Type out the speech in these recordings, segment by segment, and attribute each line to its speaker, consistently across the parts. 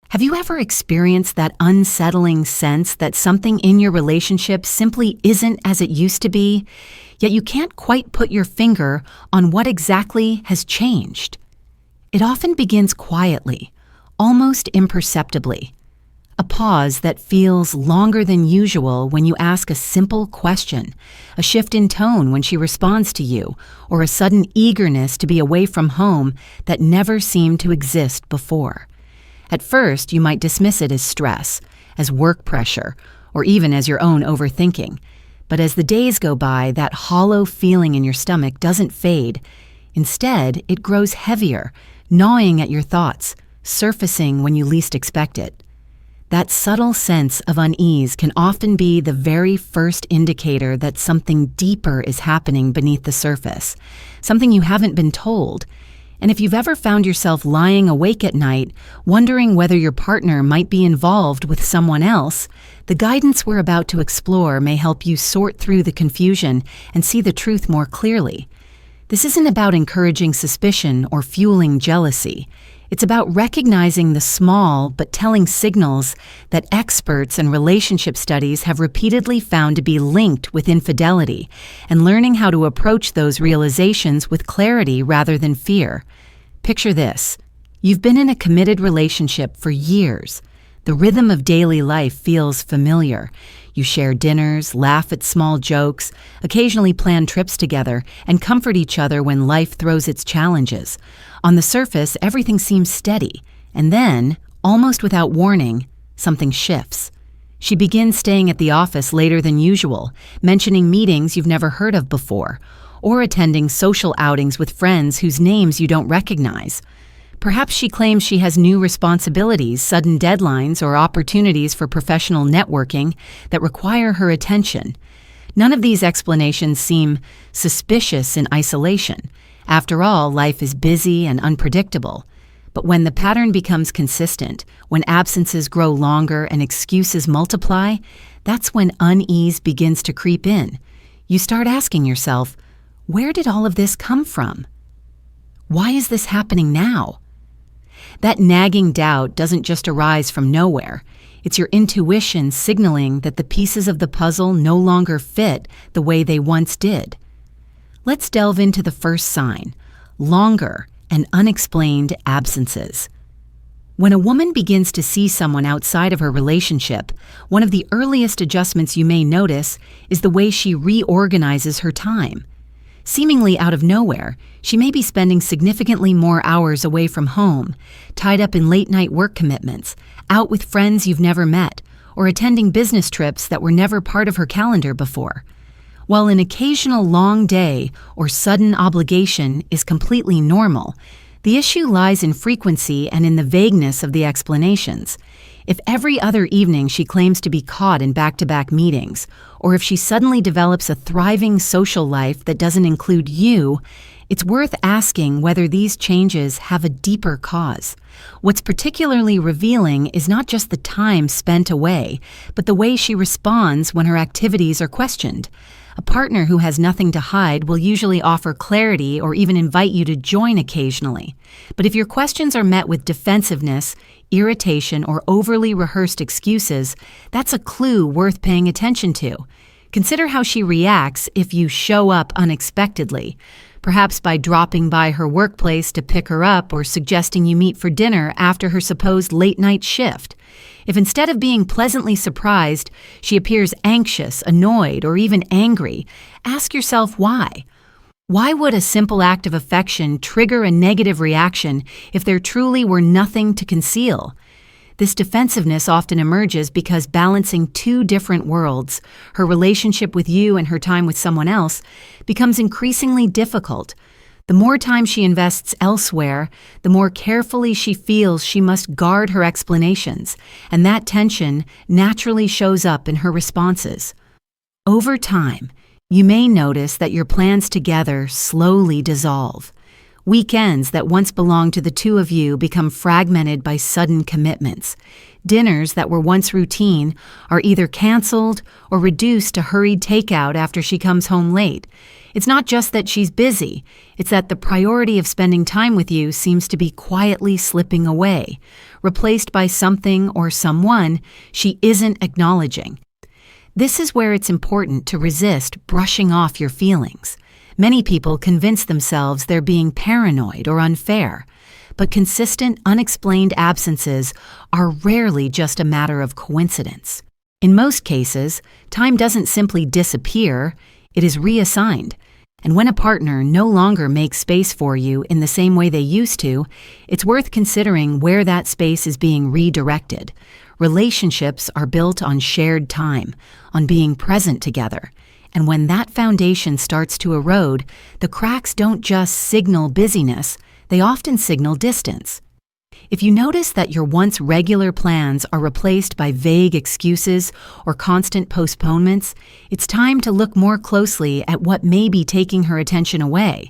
Speaker 1: Have you ever experienced that unsettling sense that something in your relationship simply isn't as it used to be, yet you can't quite put your finger on what exactly has changed? It often begins quietly, almost imperceptibly. A pause that feels longer than usual when you ask a simple question, a shift in tone when she responds to you, or a sudden eagerness to be away from home that never seemed to exist before. At first, you might dismiss it as stress, as work pressure, or even as your own overthinking. But as the days go by, that hollow feeling in your stomach doesn't fade. Instead, it grows heavier, gnawing at your thoughts, surfacing when you least expect it. That subtle sense of unease can often be the very first indicator that something deeper is happening beneath the surface, something you haven't been told. And if you've ever found yourself lying awake at night, wondering whether your partner might be involved with someone else, the guidance we're about to explore may help you sort through the confusion and see the truth more clearly. This isn't about encouraging suspicion or fueling jealousy. It's about recognizing the small but telling signals that experts and relationship studies have repeatedly found to be linked with infidelity, and learning how to approach those realizations with clarity rather than fear. Picture this. You've been in a committed relationship for years. The rhythm of daily life feels familiar. You share dinners, laugh at small jokes, occasionally plan trips together, and comfort each other when life throws its challenges. On the surface, everything seems steady, and then, almost without warning, something shifts. She begins staying at the office later than usual, mentioning meetings you've never heard of before, or attending social outings with friends whose names you don't recognize. Perhaps she claims she has new responsibilities, sudden deadlines, or opportunities for professional networking that require her attention. None of these explanations seem suspicious in isolation. After all, life is busy and unpredictable. But when the pattern becomes consistent, when absences grow longer and excuses multiply, that's when unease begins to creep in. You start asking yourself, where did all of this come from? Why is this happening now? That nagging doubt doesn't just arise from nowhere. It's your intuition signaling that the pieces of the puzzle no longer fit the way they once did. Let's delve into the first sign: longer and unexplained absences. When a woman begins to see someone outside of her relationship, one of the earliest adjustments you may notice is the way she reorganizes her time. Seemingly out of nowhere, she may be spending significantly more hours away from home, tied up in late-night work commitments, out with friends you've never met, or attending business trips that were never part of her calendar before. While an occasional long day or sudden obligation is completely normal, the issue lies in frequency and in the vagueness of the explanations. If every other evening she claims to be caught in back-to-back meetings, or if she suddenly develops a thriving social life that doesn't include you, it's worth asking whether these changes have a deeper cause. What's particularly revealing is not just the time spent away, but the way she responds when her activities are questioned. A partner who has nothing to hide will usually offer clarity or even invite you to join occasionally. But if your questions are met with defensiveness, irritation, or overly rehearsed excuses, that's a clue worth paying attention to. Consider how she reacts if you show up unexpectedly, perhaps by dropping by her workplace to pick her up or suggesting you meet for dinner after her supposed late-night shift. If instead of being pleasantly surprised, she appears anxious, annoyed, or even angry, ask yourself why. Why would a simple act of affection trigger a negative reaction if there truly were nothing to conceal? This defensiveness often emerges because balancing two different worlds, her relationship with you and her time with someone else, becomes increasingly difficult. The more time she invests elsewhere, the more carefully she feels she must guard her explanations, and that tension naturally shows up in her responses. Over time, you may notice that your plans together slowly dissolve. Weekends that once belonged to the two of you become fragmented by sudden commitments. Dinners that were once routine are either canceled or reduced to hurried takeout after she comes home late. It's not just that she's busy, it's that the priority of spending time with you seems to be quietly slipping away, replaced by something or someone she isn't acknowledging. This is where it's important to resist brushing off your feelings. Many people convince themselves they're being paranoid or unfair, but consistent, unexplained absences are rarely just a matter of coincidence. In most cases, time doesn't simply disappear, it is reassigned. And when a partner no longer makes space for you in the same way they used to, it's worth considering where that space is being redirected. Relationships are built on shared time, on being present together. And when that foundation starts to erode, the cracks don't just signal busyness, they often signal distance. If you notice that your once regular plans are replaced by vague excuses or constant postponements, it's time to look more closely at what may be taking her attention away.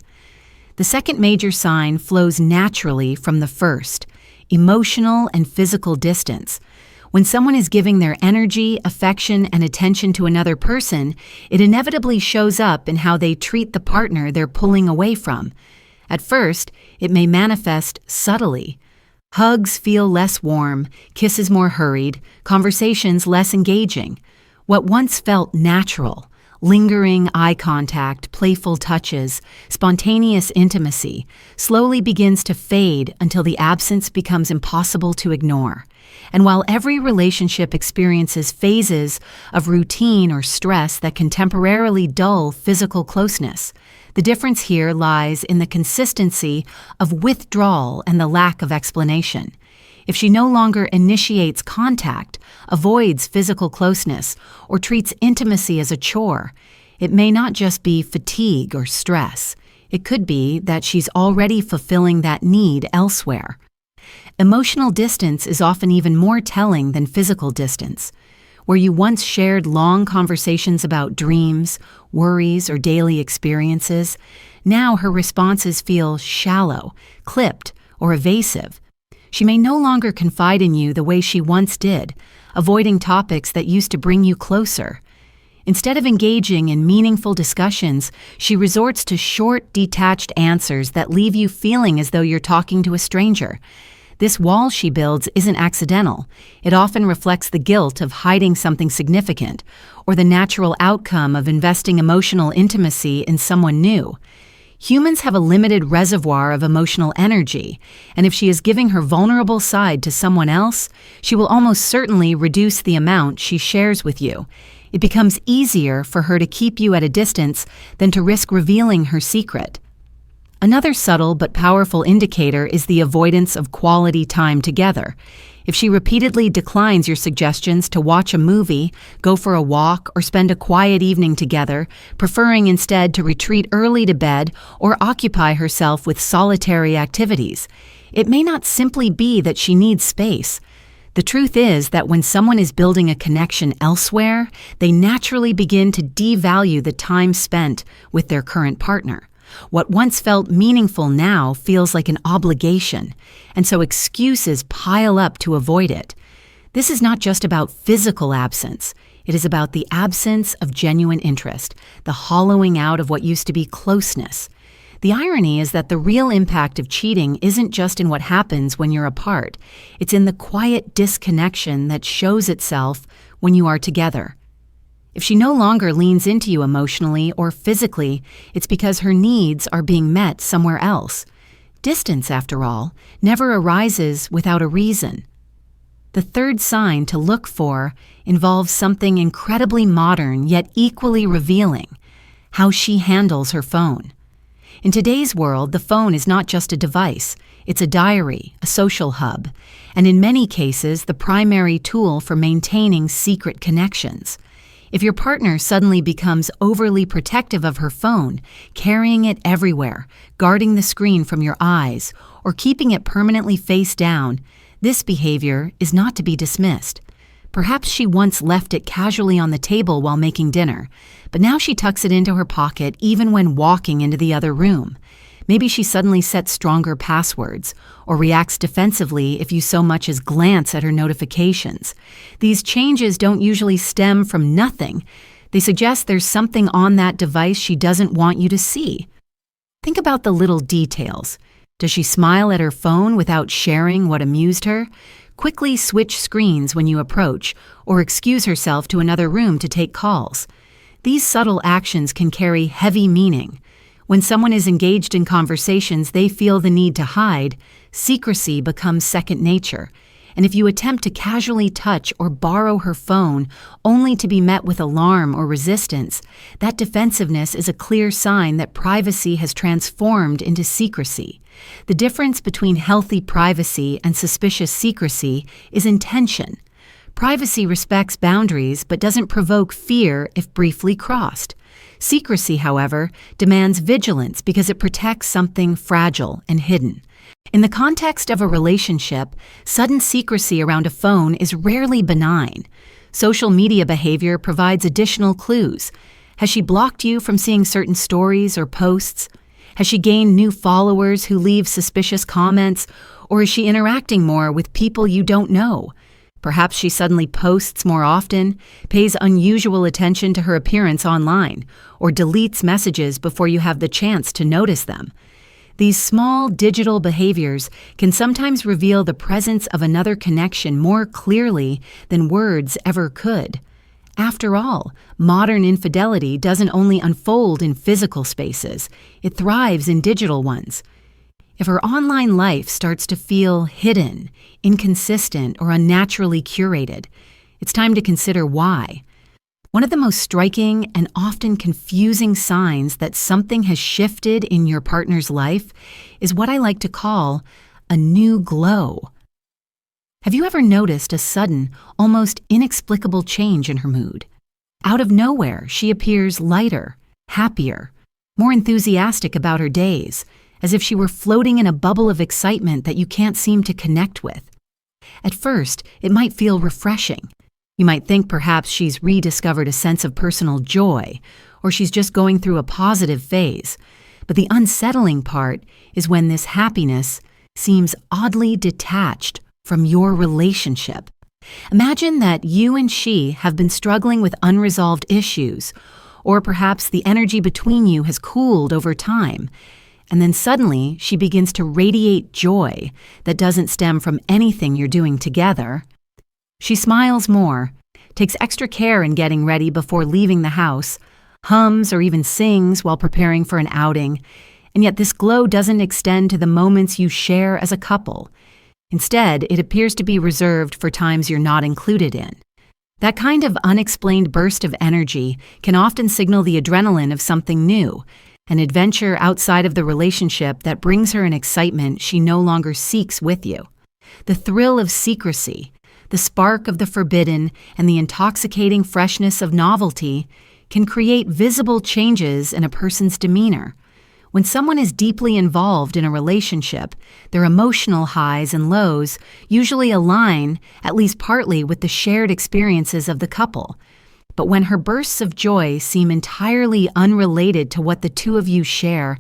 Speaker 1: The second major sign flows naturally from the first: emotional and physical distance. When someone is giving their energy, affection, and attention to another person, it inevitably shows up in how they treat the partner they're pulling away from. At first, it may manifest subtly. Hugs feel less warm, kisses more hurried, conversations less engaging. What once felt natural, lingering eye contact, playful touches, spontaneous intimacy, slowly begins to fade until the absence becomes impossible to ignore. And while every relationship experiences phases of routine or stress that can temporarily dull physical closeness, the difference here lies in the consistency of withdrawal and the lack of explanation. If she no longer initiates contact, avoids physical closeness, or treats intimacy as a chore, it may not just be fatigue or stress. It could be that she's already fulfilling that need elsewhere. Emotional distance is often even more telling than physical distance. Where you once shared long conversations about dreams, worries, or daily experiences, now her responses feel shallow, clipped, or evasive. She may no longer confide in you the way she once did, avoiding topics that used to bring you closer. Instead of engaging in meaningful discussions, she resorts to short, detached answers that leave you feeling as though you're talking to a stranger. This wall she builds isn't accidental. It often reflects the guilt of hiding something significant, or the natural outcome of investing emotional intimacy in someone new. Humans have a limited reservoir of emotional energy, and if she is giving her vulnerable side to someone else, she will almost certainly reduce the amount she shares with you. It becomes easier for her to keep you at a distance than to risk revealing her secret. Another subtle but powerful indicator is the avoidance of quality time together. If she repeatedly declines your suggestions to watch a movie, go for a walk, or spend a quiet evening together, preferring instead to retreat early to bed or occupy herself with solitary activities, it may not simply be that she needs space. The truth is that when someone is building a connection elsewhere, they naturally begin to devalue the time spent with their current partner. What once felt meaningful now feels like an obligation, and so excuses pile up to avoid it. This is not just about physical absence. It is about the absence of genuine interest, the hollowing out of what used to be closeness. The irony is that the real impact of cheating isn't just in what happens when you're apart. It's in the quiet disconnection that shows itself when you are together. If she no longer leans into you emotionally or physically, it's because her needs are being met somewhere else. Distance, after all, never arises without a reason. The third sign to look for involves something incredibly modern yet equally revealing: how she handles her phone. In today's world, the phone is not just a device. It's a diary, a social hub, and in many cases, the primary tool for maintaining secret connections. If your partner suddenly becomes overly protective of her phone, carrying it everywhere, guarding the screen from your eyes, or keeping it permanently face down, this behavior is not to be dismissed. Perhaps she once left it casually on the table while making dinner, but now she tucks it into her pocket even when walking into the other room. Maybe she suddenly sets stronger passwords or reacts defensively if you so much as glance at her notifications. These changes don't usually stem from nothing. They suggest there's something on that device she doesn't want you to see. Think about the little details. Does she smile at her phone without sharing what amused her? Quickly switch screens when you approach, or excuse herself to another room to take calls? These subtle actions can carry heavy meaning. When someone is engaged in conversations they feel the need to hide, secrecy becomes second nature. And if you attempt to casually touch or borrow her phone only to be met with alarm or resistance, that defensiveness is a clear sign that privacy has transformed into secrecy. The difference between healthy privacy and suspicious secrecy is intention. Privacy respects boundaries but doesn't provoke fear if briefly crossed. Secrecy, however, demands vigilance because it protects something fragile and hidden. In the context of a relationship, sudden secrecy around a phone is rarely benign. Social media behavior provides additional clues. Has she blocked you from seeing certain stories or posts? Has she gained new followers who leave suspicious comments? Or is she interacting more with people you don't know? Perhaps she suddenly posts more often, pays unusual attention to her appearance online, or deletes messages before you have the chance to notice them. These small digital behaviors can sometimes reveal the presence of another connection more clearly than words ever could. After all, modern infidelity doesn't only unfold in physical spaces, it thrives in digital ones. If her online life starts to feel hidden, inconsistent, or unnaturally curated, it's time to consider why. One of the most striking and often confusing signs that something has shifted in your partner's life is what I like to call a new glow. Have you ever noticed a sudden, almost inexplicable change in her mood? Out of nowhere, she appears lighter, happier, more enthusiastic about her days, as if she were floating in a bubble of excitement that you can't seem to connect with. At first, it might feel refreshing. You might think perhaps she's rediscovered a sense of personal joy, or she's just going through a positive phase. But the unsettling part is when this happiness seems oddly detached from your relationship. Imagine that you and she have been struggling with unresolved issues, or perhaps the energy between you has cooled over time, and then suddenly she begins to radiate joy that doesn't stem from anything you're doing together. She smiles more, takes extra care in getting ready before leaving the house, hums or even sings while preparing for an outing, and yet this glow doesn't extend to the moments you share as a couple. Instead, it appears to be reserved for times you're not included in. That kind of unexplained burst of energy can often signal the adrenaline of something new, an adventure outside of the relationship that brings her an excitement she no longer seeks with you. The thrill of secrecy, the spark of the forbidden, and the intoxicating freshness of novelty can create visible changes in a person's demeanor. When someone is deeply involved in a relationship, their emotional highs and lows usually align, at least partly, with the shared experiences of the couple. But when her bursts of joy seem entirely unrelated to what the two of you share,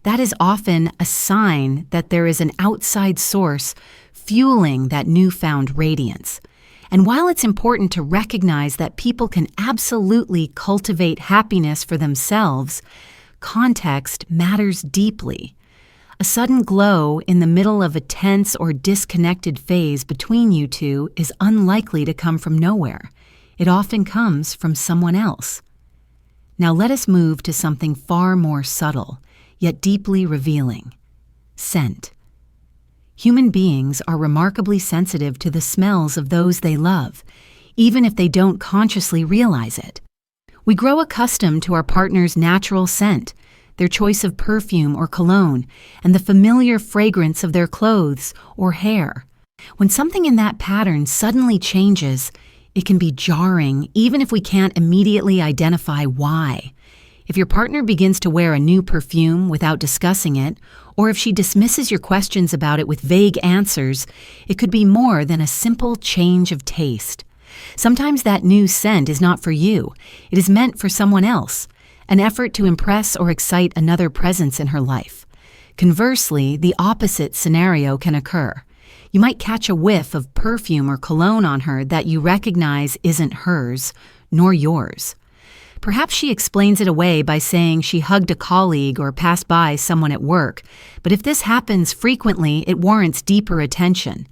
Speaker 1: that is often a sign that there is an outside source fueling that newfound radiance. And while it's important to recognize that people can absolutely cultivate happiness for themselves, context matters deeply. A sudden glow in the middle of a tense or disconnected phase between you two is unlikely to come from nowhere. It often comes from someone else. Now let us move to something far more subtle, yet deeply revealing: scent. Human beings are remarkably sensitive to the smells of those they love, even if they don't consciously realize it. We grow accustomed to our partner's natural scent, their choice of perfume or cologne, and the familiar fragrance of their clothes or hair. When something in that pattern suddenly changes, it can be jarring, even if we can't immediately identify why. If your partner begins to wear a new perfume without discussing it, or if she dismisses your questions about it with vague answers, it could be more than a simple change of taste. Sometimes that new scent is not for you. It is meant for someone else, an effort to impress or excite another presence in her life. Conversely, the opposite scenario can occur. You might catch a whiff of perfume or cologne on her that you recognize isn't hers, nor yours. Perhaps she explains it away by saying she hugged a colleague or passed by someone at work, but if this happens frequently, it warrants deeper attention.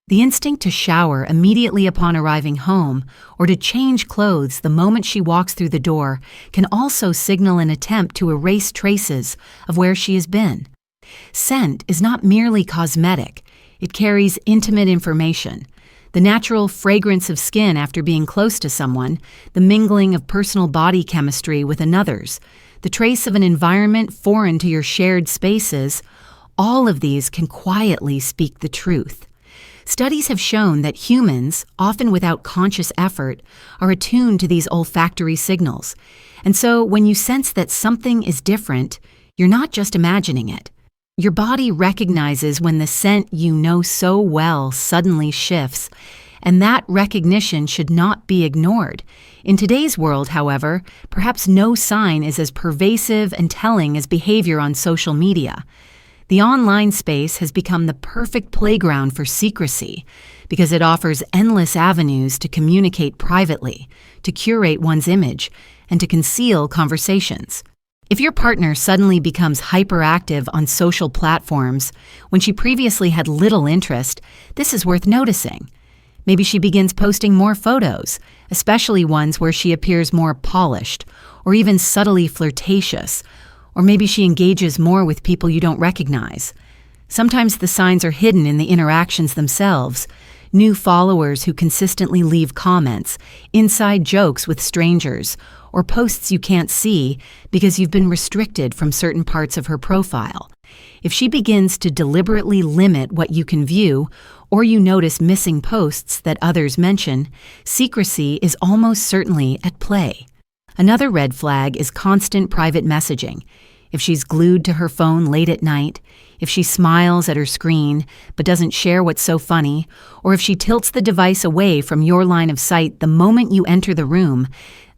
Speaker 1: The instinct to shower immediately upon arriving home or to change clothes the moment she walks through the door can also signal an attempt to erase traces of where she has been. Scent is not merely cosmetic. It carries intimate information. The natural fragrance of skin after being close to someone, the mingling of personal body chemistry with another's, the trace of an environment foreign to your shared spaces, all of these can quietly speak the truth. Studies have shown that humans, often without conscious effort, are attuned to these olfactory signals. And so when you sense that something is different, you're not just imagining it. Your body recognizes when the scent you know so well suddenly shifts, and that recognition should not be ignored. In today's world, however, perhaps no sign is as pervasive and telling as behavior on social media. The online space has become the perfect playground for secrecy because it offers endless avenues to communicate privately, to curate one's image, and to conceal conversations. If your partner suddenly becomes hyperactive on social platforms when she previously had little interest, this is worth noticing. Maybe she begins posting more photos, especially ones where she appears more polished or even subtly flirtatious, or maybe she engages more with people you don't recognize. Sometimes the signs are hidden in the interactions themselves. New followers who consistently leave comments, inside jokes with strangers, or posts you can't see because you've been restricted from certain parts of her profile. If she begins to deliberately limit what you can view, or you notice missing posts that others mention, secrecy is almost certainly at play. Another red flag is constant private messaging. If she's glued to her phone late at night, if she smiles at her screen but doesn't share what's so funny, or if she tilts the device away from your line of sight the moment you enter the room,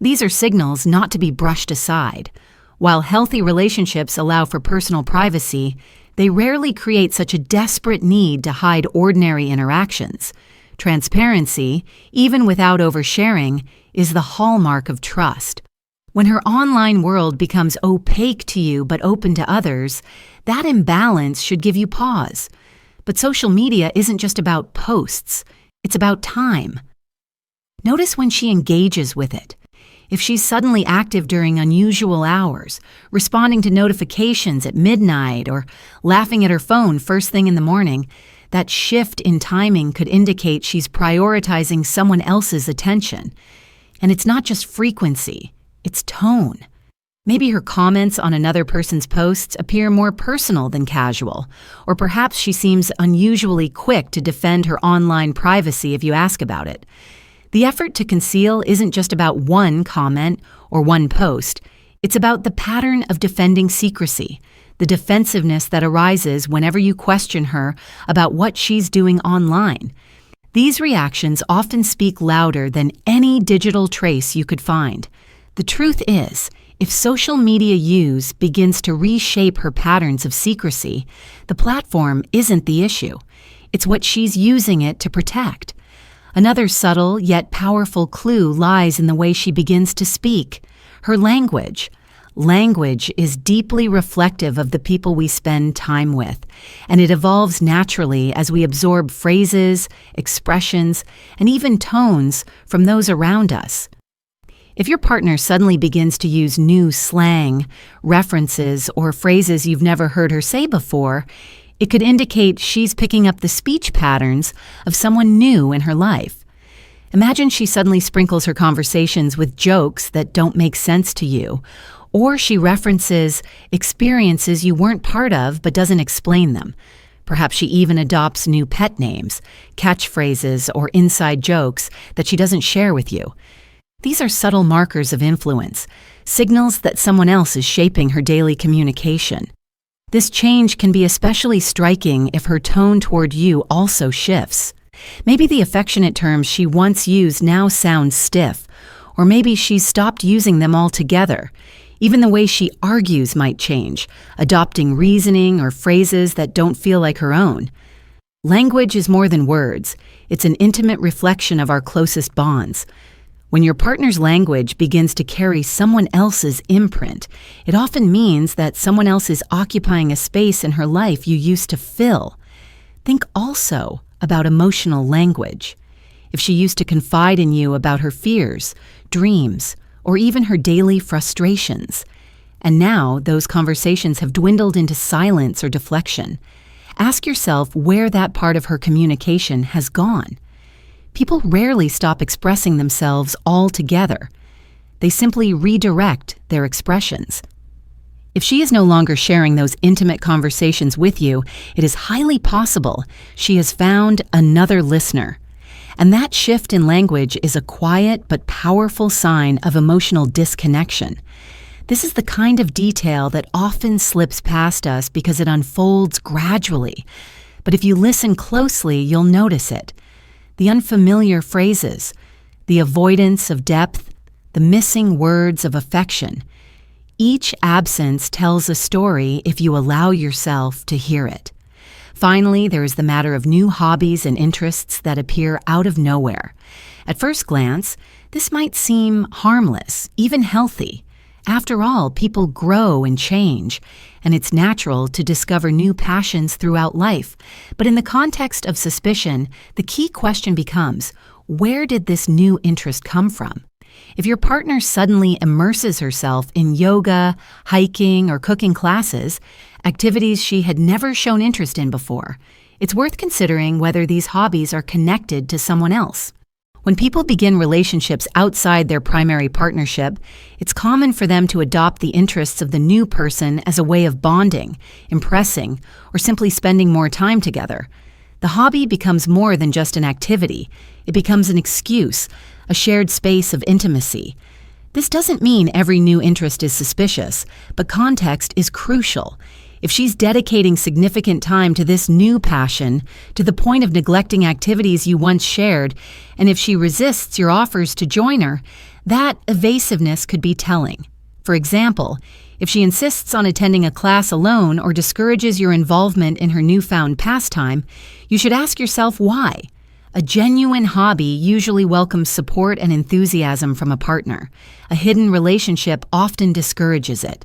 Speaker 1: these are signals not to be brushed aside. While healthy relationships allow for personal privacy, they rarely create such a desperate need to hide ordinary interactions. Transparency, even without oversharing, is the hallmark of trust. When her online world becomes opaque to you but open to others, that imbalance should give you pause. But social media isn't just about posts, it's about time. Notice when she engages with it. If she's suddenly active during unusual hours, responding to notifications at midnight or laughing at her phone first thing in the morning, that shift in timing could indicate she's prioritizing someone else's attention. And it's not just frequency, it's tone. Maybe her comments on another person's posts appear more personal than casual, or perhaps she seems unusually quick to defend her online privacy if you ask about it. The effort to conceal isn't just about one comment or one post. It's about the pattern of defending secrecy, the defensiveness that arises whenever you question her about what she's doing online. These reactions often speak louder than any digital trace you could find. The truth is, if social media use begins to reshape her patterns of secrecy, the platform isn't the issue. It's what she's using it to protect. Another subtle yet powerful clue lies in the way she begins to speak. Her language. Language is deeply reflective of the people we spend time with, and it evolves naturally as we absorb phrases, expressions, and even tones from those around us. If your partner suddenly begins to use new slang, references, or phrases you've never heard her say before, it could indicate she's picking up the speech patterns of someone new in her life. Imagine she suddenly sprinkles her conversations with jokes that don't make sense to you, or she references experiences you weren't part of but doesn't explain them. Perhaps she even adopts new pet names, catchphrases, or inside jokes that she doesn't share with you. These are subtle markers of influence, signals that someone else is shaping her daily communication. This change can be especially striking if her tone toward you also shifts. Maybe the affectionate terms she once used now sound stiff, or maybe she's stopped using them altogether. Even the way she argues might change, adopting reasoning or phrases that don't feel like her own. Language is more than words. It's an intimate reflection of our closest bonds. When your partner's language begins to carry someone else's imprint, it often means that someone else is occupying a space in her life you used to fill. Think also about emotional language. If she used to confide in you about her fears, dreams, or even her daily frustrations, and now those conversations have dwindled into silence or deflection, ask yourself where that part of her communication has gone. People rarely stop expressing themselves altogether. They simply redirect their expressions. If she is no longer sharing those intimate conversations with you, it is highly possible she has found another listener. And that shift in language is a quiet but powerful sign of emotional disconnection. This is the kind of detail that often slips past us because it unfolds gradually. But if you listen closely, you'll notice it. The unfamiliar phrases, the avoidance of depth, the missing words of affection. Each absence tells a story if you allow yourself to hear it. Finally, there is the matter of new hobbies and interests that appear out of nowhere. At first glance, this might seem harmless, even healthy. After all, people grow and change, and it's natural to discover new passions throughout life. But in the context of suspicion, the key question becomes, where did this new interest come from? If your partner suddenly immerses herself in yoga, hiking, or cooking classes, activities she had never shown interest in before, it's worth considering whether these hobbies are connected to someone else. When people begin relationships outside their primary partnership, it's common for them to adopt the interests of the new person as a way of bonding, impressing, or simply spending more time together. The hobby becomes more than just an activity. It becomes an excuse, a shared space of intimacy. This doesn't mean every new interest is suspicious, but context is crucial. If she's dedicating significant time to this new passion, to the point of neglecting activities you once shared, and if she resists your offers to join her, that evasiveness could be telling. For example, if she insists on attending a class alone or discourages your involvement in her newfound pastime, you should ask yourself why. A genuine hobby usually welcomes support and enthusiasm from a partner. A hidden relationship often discourages it.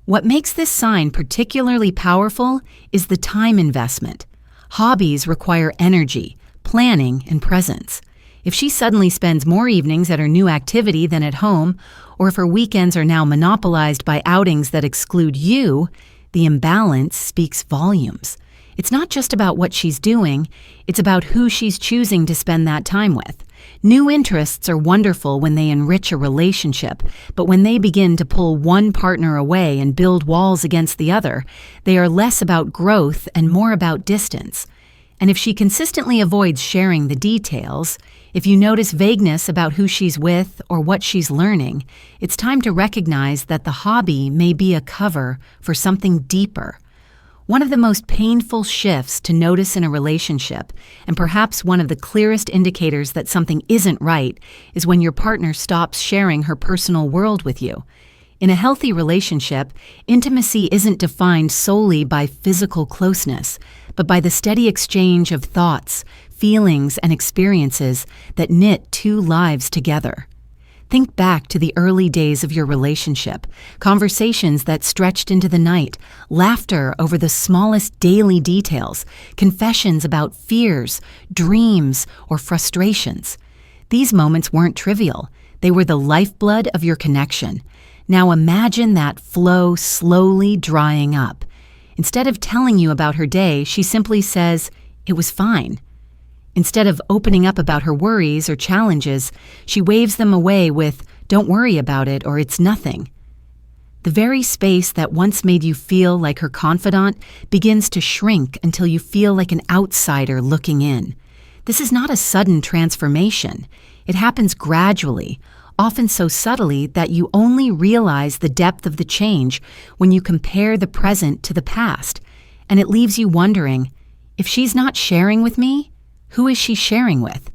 Speaker 1: What makes this sign particularly powerful is the time investment. Hobbies require energy, planning, and presence. If she suddenly spends more evenings at her new activity than at home, or if her weekends are now monopolized by outings that exclude you, the imbalance speaks volumes. It's not just about what she's doing, it's about who she's choosing to spend that time with. New interests are wonderful when they enrich a relationship, but when they begin to pull one partner away and build walls against the other, they are less about growth and more about distance. And if she consistently avoids sharing the details, if you notice vagueness about who she's with or what she's learning, it's time to recognize that the hobby may be a cover for something deeper. One of the most painful shifts to notice in a relationship, and perhaps one of the clearest indicators that something isn't right, is when your partner stops sharing her personal world with you. In a healthy relationship, intimacy isn't defined solely by physical closeness, but by the steady exchange of thoughts, feelings, and experiences that knit two lives together. Think back to the early days of your relationship, conversations that stretched into the night, laughter over the smallest daily details, confessions about fears, dreams, or frustrations. These moments weren't trivial. They were the lifeblood of your connection. Now imagine that flow slowly drying up. Instead of telling you about her day, she simply says, "It was fine." Instead of opening up about her worries or challenges, she waves them away with, "Don't worry about it," or "It's nothing." The very space that once made you feel like her confidant begins to shrink until you feel like an outsider looking in. This is not a sudden transformation. It happens gradually, often so subtly that you only realize the depth of the change when you compare the present to the past, and it leaves you wondering, if she's not sharing with me, who is she sharing with?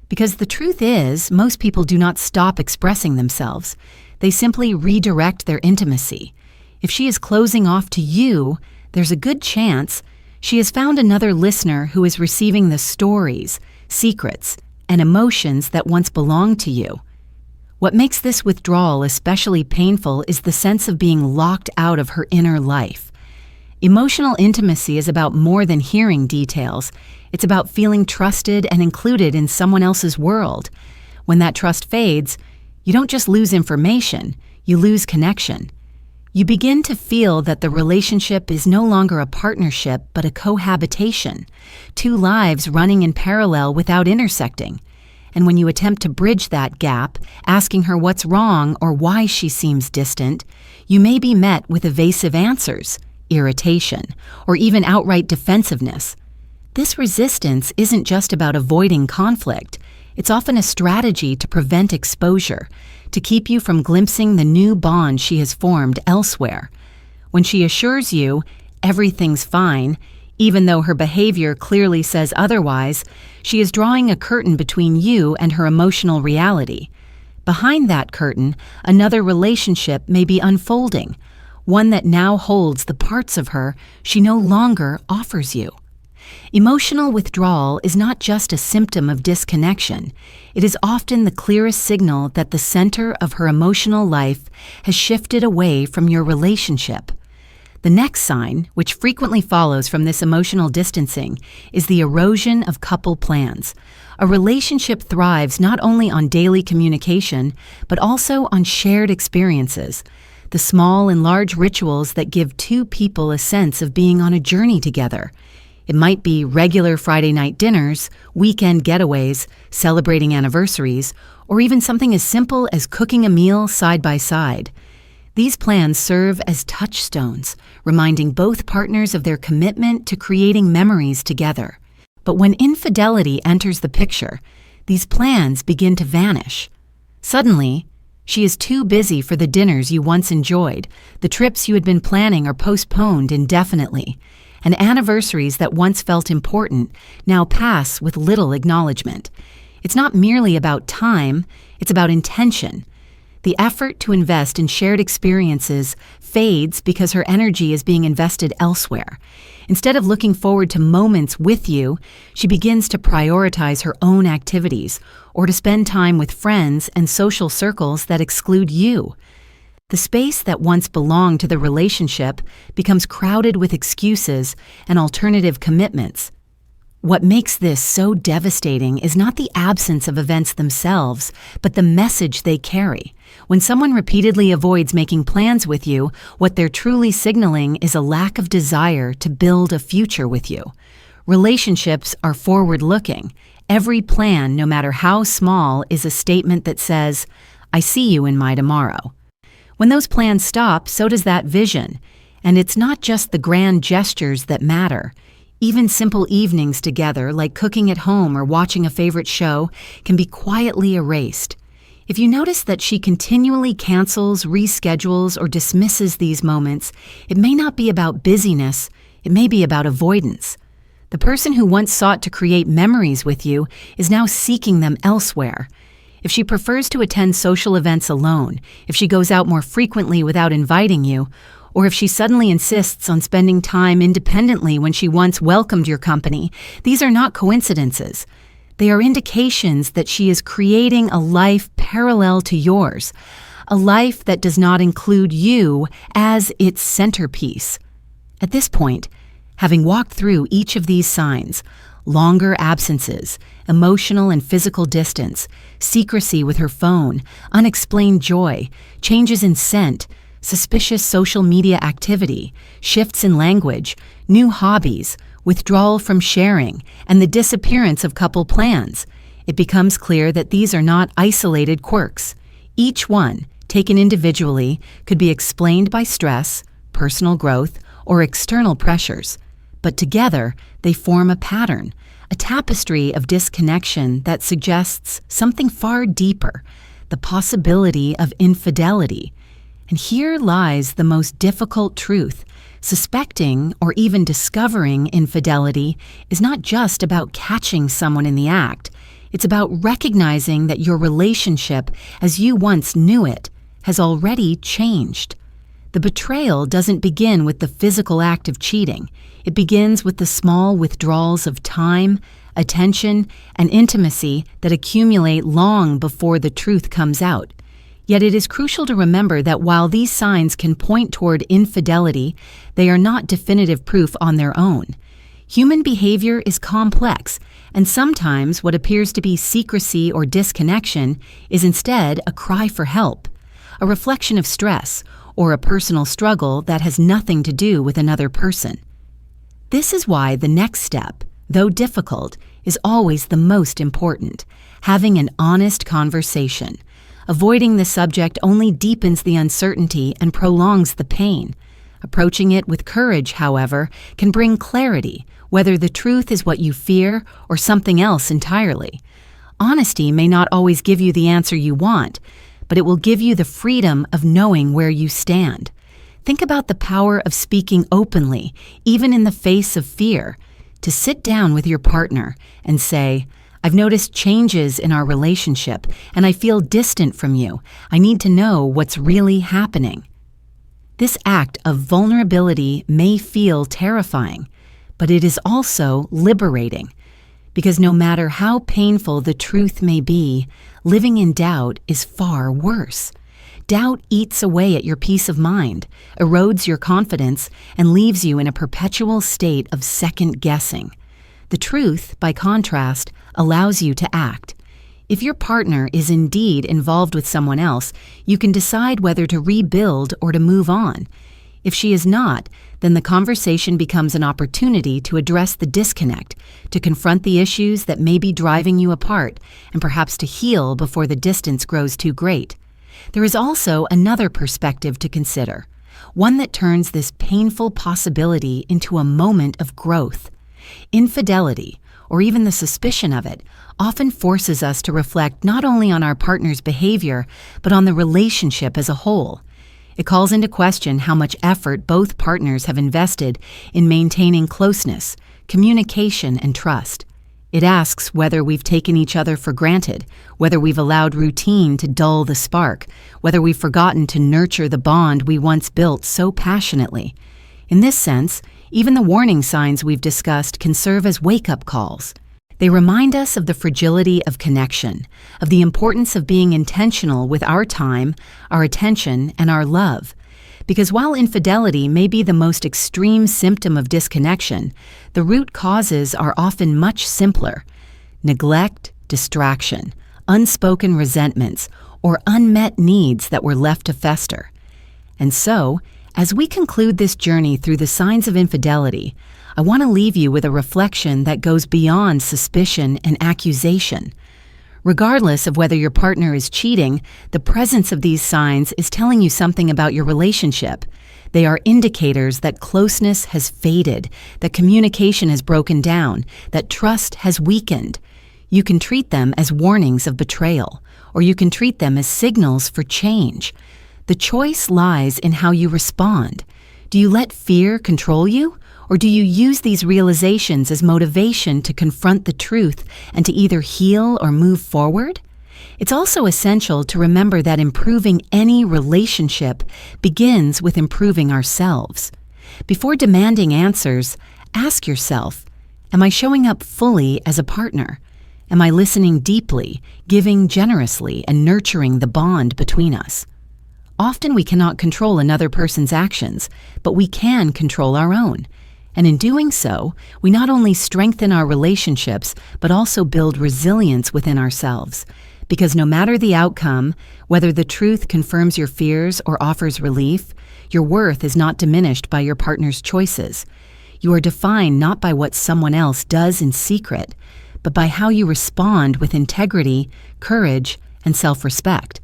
Speaker 1: Because the truth is, most people do not stop expressing themselves. They simply redirect their intimacy. If she is closing off to you, there's a good chance she has found another listener who is receiving the stories, secrets, and emotions that once belonged to you. What makes this withdrawal especially painful is the sense of being locked out of her inner life. Emotional intimacy is about more than hearing details. It's about feeling trusted and included in someone else's world. When that trust fades, you don't just lose information, you lose connection. You begin to feel that the relationship is no longer a partnership but a cohabitation, two lives running in parallel without intersecting. And when you attempt to bridge that gap, asking her what's wrong or why she seems distant, you may be met with evasive answers, irritation, or even outright defensiveness. This resistance isn't just about avoiding conflict. It's often a strategy to prevent exposure, to keep you from glimpsing the new bond she has formed elsewhere. When she assures you everything's fine, even though her behavior clearly says otherwise, she is drawing a curtain between you and her emotional reality. Behind that curtain, another relationship may be unfolding, one that now holds the parts of her she no longer offers you. Emotional withdrawal is not just a symptom of disconnection. It is often the clearest signal that the center of her emotional life has shifted away from your relationship. The next sign, which frequently follows from this emotional distancing, is the erosion of couple plans. A relationship thrives not only on daily communication, but also on shared experiences, the small and large rituals that give two people a sense of being on a journey together. It might be regular Friday night dinners, weekend getaways, celebrating anniversaries, or even something as simple as cooking a meal side by side. These plans serve as touchstones, reminding both partners of their commitment to creating memories together. But when infidelity enters the picture, these plans begin to vanish. Suddenly, she is too busy for the dinners you once enjoyed, the trips you had been planning are postponed indefinitely, and anniversaries that once felt important now pass with little acknowledgement. It's not merely about time, it's about intention. The effort to invest in shared experiences fades because her energy is being invested elsewhere. Instead of looking forward to moments with you, she begins to prioritize her own activities or to spend time with friends and social circles that exclude you. The space that once belonged to the relationship becomes crowded with excuses and alternative commitments. What makes this so devastating is not the absence of events themselves, but the message they carry. When someone repeatedly avoids making plans with you, what they're truly signaling is a lack of desire to build a future with you. Relationships are forward-looking. Every plan, no matter how small, is a statement that says, "I see you in my tomorrow." When those plans stop, so does that vision. And it's not just the grand gestures that matter. Even simple evenings together, like cooking at home or watching a favorite show, can be quietly erased. If you notice that she continually cancels, reschedules, or dismisses these moments, it may not be about busyness, it may be about avoidance. The person who once sought to create memories with you is now seeking them elsewhere. If she prefers to attend social events alone, if she goes out more frequently without inviting you, or if she suddenly insists on spending time independently when she once welcomed your company, these are not coincidences. They are indications that she is creating a life parallel to yours, a life that does not include you as its centerpiece. At this point, having walked through each of these signs, longer absences, emotional and physical distance, secrecy with her phone, unexplained joy, changes in scent, suspicious social media activity, shifts in language, new hobbies, withdrawal from sharing, and the disappearance of couple plans, it becomes clear that these are not isolated quirks. Each one, taken individually, could be explained by stress, personal growth, or external pressures. But together, they form a pattern, a tapestry of disconnection that suggests something far deeper, the possibility of infidelity. And here lies the most difficult truth. Suspecting or even discovering infidelity is not just about catching someone in the act. It's about recognizing that your relationship, as you once knew it, has already changed. The betrayal doesn't begin with the physical act of cheating. It begins with the small withdrawals of time, attention, and intimacy that accumulate long before the truth comes out. Yet it is crucial to remember that while these signs can point toward infidelity, they are not definitive proof on their own. Human behavior is complex, and sometimes what appears to be secrecy or disconnection is instead a cry for help, a reflection of stress, or a personal struggle that has nothing to do with another person. This is why the next step, though difficult, is always the most important: having an honest conversation. Avoiding the subject only deepens the uncertainty and prolongs the pain. Approaching it with courage, however, can bring clarity, whether the truth is what you fear or something else entirely. Honesty may not always give you the answer you want, but it will give you the freedom of knowing where you stand. Think about the power of speaking openly, even in the face of fear. To sit down with your partner and say, "I've noticed changes in our relationship, and I feel distant from you. I need to know what's really happening." This act of vulnerability may feel terrifying, but it is also liberating. Because no matter how painful the truth may be, living in doubt is far worse. Doubt eats away at your peace of mind, erodes your confidence, and leaves you in a perpetual state of second-guessing. The truth, by contrast, allows you to act. If your partner is indeed involved with someone else, you can decide whether to rebuild or to move on. If she is not, then the conversation becomes an opportunity to address the disconnect, to confront the issues that may be driving you apart, and perhaps to heal before the distance grows too great. There is also another perspective to consider, one that turns this painful possibility into a moment of growth. Infidelity, or even the suspicion of it, often forces us to reflect not only on our partner's behavior, but on the relationship as a whole. It calls into question how much effort both partners have invested in maintaining closeness, communication, and trust. It asks whether we've taken each other for granted, whether we've allowed routine to dull the spark, whether we've forgotten to nurture the bond we once built so passionately. In this sense, even the warning signs we've discussed can serve as wake-up calls. They remind us of the fragility of connection, of the importance of being intentional with our time, our attention, and our love. Because while infidelity may be the most extreme symptom of disconnection, the root causes are often much simpler: neglect, distraction, unspoken resentments, or unmet needs that were left to fester. And so, as we conclude this journey through the signs of infidelity, I want to leave you with a reflection that goes beyond suspicion and accusation. Regardless of whether your partner is cheating, the presence of these signs is telling you something about your relationship. They are indicators that closeness has faded, that communication has broken down, that trust has weakened. You can treat them as warnings of betrayal, or you can treat them as signals for change. The choice lies in how you respond. Do you let fear control you? Or do you use these realizations as motivation to confront the truth and to either heal or move forward? It's also essential to remember that improving any relationship begins with improving ourselves. Before demanding answers, ask yourself, am I showing up fully as a partner? Am I listening deeply, giving generously, and nurturing the bond between us? Often we cannot control another person's actions, but we can control our own. And in doing so, we not only strengthen our relationships, but also build resilience within ourselves. Because no matter the outcome, whether the truth confirms your fears or offers relief, your worth is not diminished by your partner's choices. You are defined not by what someone else does in secret, but by how you respond with integrity, courage, and self-respect.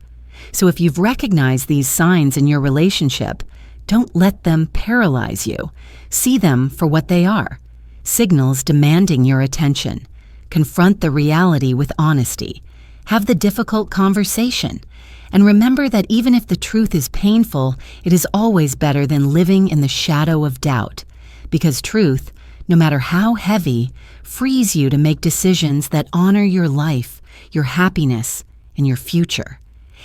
Speaker 1: So if you've recognized these signs in your relationship, don't let them paralyze you. See them for what they are: signals demanding your attention. Confront the reality with honesty. Have the difficult conversation. And remember that even if the truth is painful, it is always better than living in the shadow of doubt. Because truth, no matter how heavy, frees you to make decisions that honor your life, your happiness, and your future.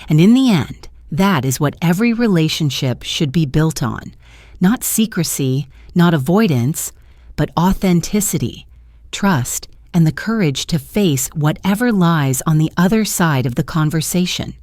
Speaker 1: And in the end, That is what every relationship should be built on. Not secrecy, not avoidance, but authenticity, trust, and the courage to face whatever lies on the other side of the conversation.